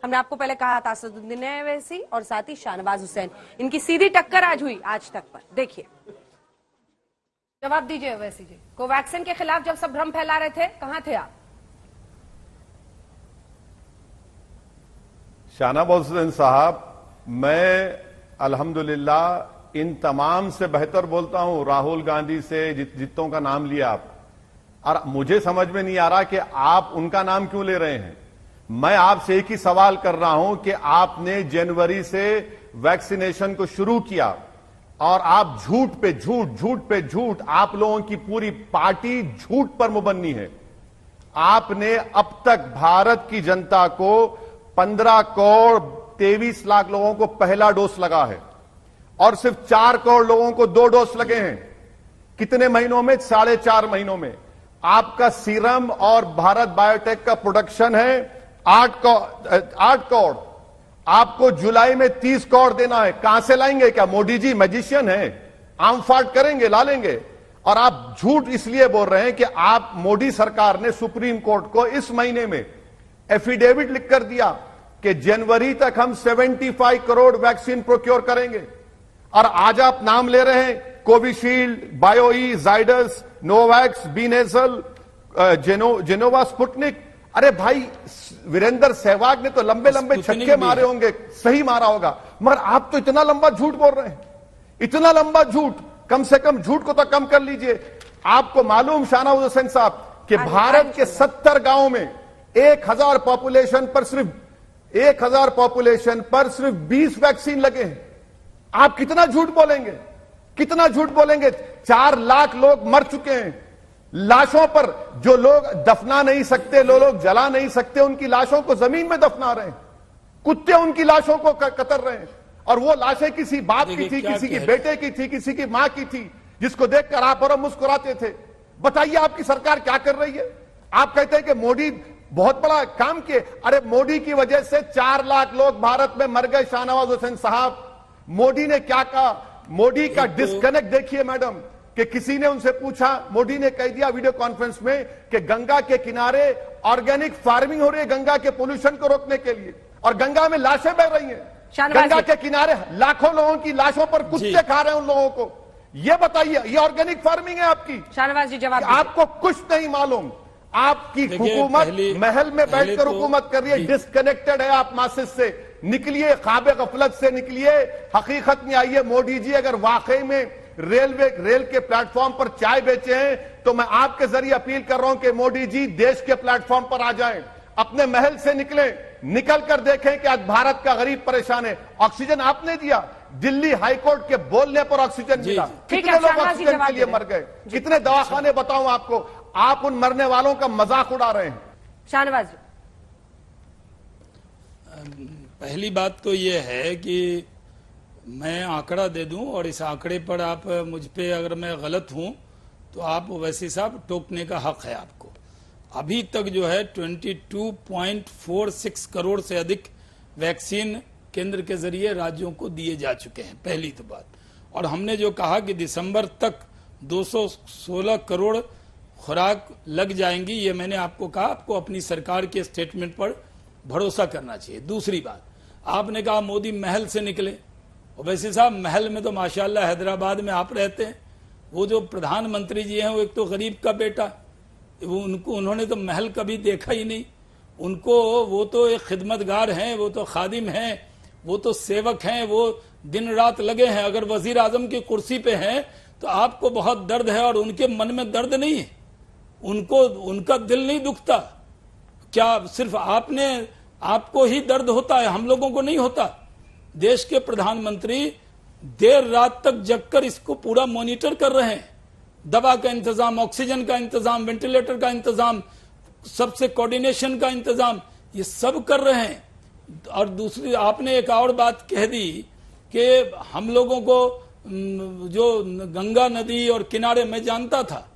हमने आपको पहले कहा था असदुद्दीन ओवैसी और साथ ही शाहनवाज हुसैन, इनकी सीधी टक्कर आज हुई आज तक पर। देखिए, जवाब दीजिए ओवैसी जी। कोवैक्सीन के खिलाफ जब सब भ्रम फैला रहे थे, कहां थे आप? शाहनवाज हुसैन साहब, मैं अल्हम्दुलिल्लाह इन तमाम से बेहतर बोलता हूं। राहुल गांधी से जितों का नाम लिया आप, और मुझे समझ में नहीं आ रहा कि आप उनका नाम क्यों ले रहे हैं। मैं आपसे एक ही सवाल कर रहा हूं कि आपने जनवरी से वैक्सीनेशन को शुरू किया और आप झूठ पे झूठ, झूठ पे झूठ, आप लोगों की पूरी पार्टी झूठ पर मुबन्नी है। आपने अब तक भारत की जनता को 15 करोड़ 23 लाख लोगों को पहला डोज लगा है और सिर्फ 4 करोड़ लोगों को 2 डोज लगे हैं। कितने महीनों में? 4.5 महीनों में। आपका सीरम और भारत बायोटेक का प्रोडक्शन है 8 करोड़। आपको जुलाई में 30 करोड़ देना है। कहां से लाएंगे? क्या मोदी जी मैजिशियन है? आम फाट करेंगे, ला लेंगे। और आप झूठ इसलिए बोल रहे हैं कि आप, मोदी सरकार ने सुप्रीम कोर्ट को इस महीने में एफिडेविट लिखकर दिया कि जनवरी तक हम 75 करोड़ वैक्सीन प्रोक्योर करेंगे। और आज आप नाम ले रहे हैं Covishield, Bio E, Zydus, Novavax, B nasal, Gennova, Sputnik. अरे भाई, वीरेंद्र सहवाग ने तो लंबे लंबे छक्के मारे होंगे, सही मारा होगा, मगर आप तो इतना लंबा झूठ बोल रहे हैं, इतना लंबा झूठ। कम से कम झूठ को तो कम कर लीजिए। आपको मालूम शाहनवाज हुसैन साहब कि भारत के 70 गांवों में 1000 पॉपुलेशन पर सिर्फ 20 वैक्सीन लगे हैं। आप कितना झूठ बोलेंगे, कितना झूठ बोलेंगे? 4 लाख लोग मर चुके हैं लाशों पर। जो लोग दफना नहीं सकते, लोग जला नहीं सकते, उनकी लाशों को जमीन में दफना रहे हैं। कुत्ते उनकी लाशों को कतर रहे हैं। और वो लाशें किसी बाप की थी, किसी के बेटे की थी, किसी की मां की थी, जिसको देखकर आप और मुस्कुराते थे। बताइए आपकी सरकार क्या कर रही है? आप कहते हैं कि मोदी बहुत बड़ा काम किए। अरे मोदी की वजह से 4 लाख लोग भारत में मर गए। शाहनवाज हुसैन साहब, मोदी ने क्या कहा? मोदी का डिस्कनेक्ट देखिए मैडम, कि किसी ने उनसे पूछा, मोदी ने कह दिया वीडियो कॉन्फ्रेंस में कि गंगा के किनारे ऑर्गेनिक फार्मिंग हो रही है गंगा के पोल्यूशन को रोकने के लिए, और गंगा में लाशें बह रही हैं। गंगा के किनारे लाखों लोगों की लाशों पर कुत्ते खा रहे हैं उन लोगों को। ये बताइए, ये ऑर्गेनिक फार्मिंग है आपकी? शाहनवाज जी जवाब। आपको कुछ नहीं मालूम। आपकी हुकूमत महल में बैठकर हुकूमत कर रही है, डिस्कनेक्टेड है आप मासिस से। निकलिए, ख्वाब गफलत से निकलिए, हकीकत में आइए। मोदी जी अगर वाकई में रेल के प्लेटफॉर्म पर चाय बेचे हैं, तो मैं आपके जरिए अपील कर रहा हूं कि मोदी जी देश के प्लेटफॉर्म पर आ जाएं, अपने महल से निकलें, निकल कर देखें कि आज भारत का गरीब परेशान है। ऑक्सीजन आपने दिया, दिल्ली हाईकोर्ट के बोलने पर ऑक्सीजन मिला। कितने लोग ऑक्सीजन के लिए मर गए? कितने दवाखाने बताऊं आपको? आप उन मरने वालों का मजाक उड़ा रहे हैं। शाहनवाज, पहली बात तो यह है कि मैं आंकड़ा दे दूं और इस आंकड़े पर आप मुझ पे अगर मैं गलत हूं तो आप ओवैसी साहब टोकने का हक है आपको। अभी तक जो है 22.46 करोड़ से अधिक वैक्सीन केंद्र के जरिए राज्यों को दिए जा चुके हैं, पहली तो बात। और हमने जो कहा कि दिसंबर तक 216 करोड़ खुराक लग जाएंगी, ये मैंने आपको कहा। आपको अपनी सरकार के स्टेटमेंट पर भरोसा करना चाहिए। दूसरी बात, आपने कहा मोदी महल से निकले। ओवैसी साहब, महल में तो माशाल्लाह हैदराबाद में आप रहते हैं। वो जो प्रधानमंत्री जी हैं, वो एक तो गरीब का बेटा, उन्होंने तो महल कभी देखा ही नहीं। वो तो एक खिदमतगार हैं, वो तो खादिम हैं, वो तो सेवक हैं, वो दिन रात लगे हैं। अगर वजीर आजम की कुर्सी पे हैं तो आपको बहुत दर्द है और उनके मन में दर्द नहीं है, उनका दिल नहीं दुखता क्या? सिर्फ आपको ही दर्द होता है, हम लोगों को नहीं होता? देश के प्रधानमंत्री देर रात तक जगकर इसको पूरा मॉनिटर कर रहे हैं। दवा का इंतजाम, ऑक्सीजन का इंतजाम, वेंटिलेटर का इंतजाम, सबसे कोऑर्डिनेशन का इंतजाम, ये सब कर रहे हैं। और दूसरी, आपने एक और बात कह दी कि हम लोगों को जो गंगा नदी और किनारे, मैं जानता था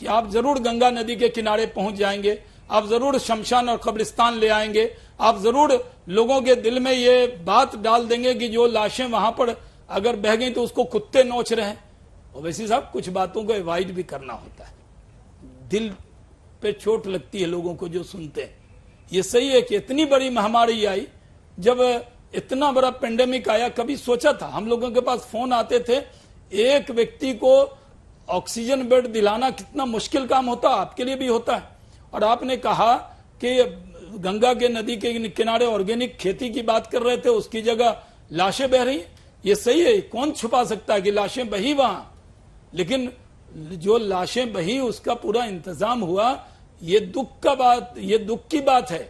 कि आप जरूर गंगा नदी के किनारे पहुंच जाएंगे, आप जरूर शमशान और कब्रिस्तान ले आएंगे, आप जरूर लोगों के दिल में ये बात डाल देंगे कि जो लाशें वहां पर अगर बह गई तो उसको कुत्ते नोच रहे हैं। ओवैसी साहब, कुछ बातों को अवॉइड भी करना होता है। दिल पे चोट लगती है लोगों को जो सुनते हैं। ये सही है कि इतनी बड़ी महामारी आई, जब इतना बड़ा पेंडेमिक आया, कभी सोचा था? हम लोगों के पास फोन आते थे, एक व्यक्ति को ऑक्सीजन बेड दिलाना कितना मुश्किल काम होता, आपके लिए भी होता है। और आपने कहा कि गंगा के नदी के किनारे ऑर्गेनिक खेती की बात कर रहे थे, उसकी जगह लाशें बह रही। ये सही है, कौन छुपा सकता है कि लाशें बही वहां, लेकिन जो लाशें बही उसका पूरा इंतजाम हुआ, ये दुख की बात है।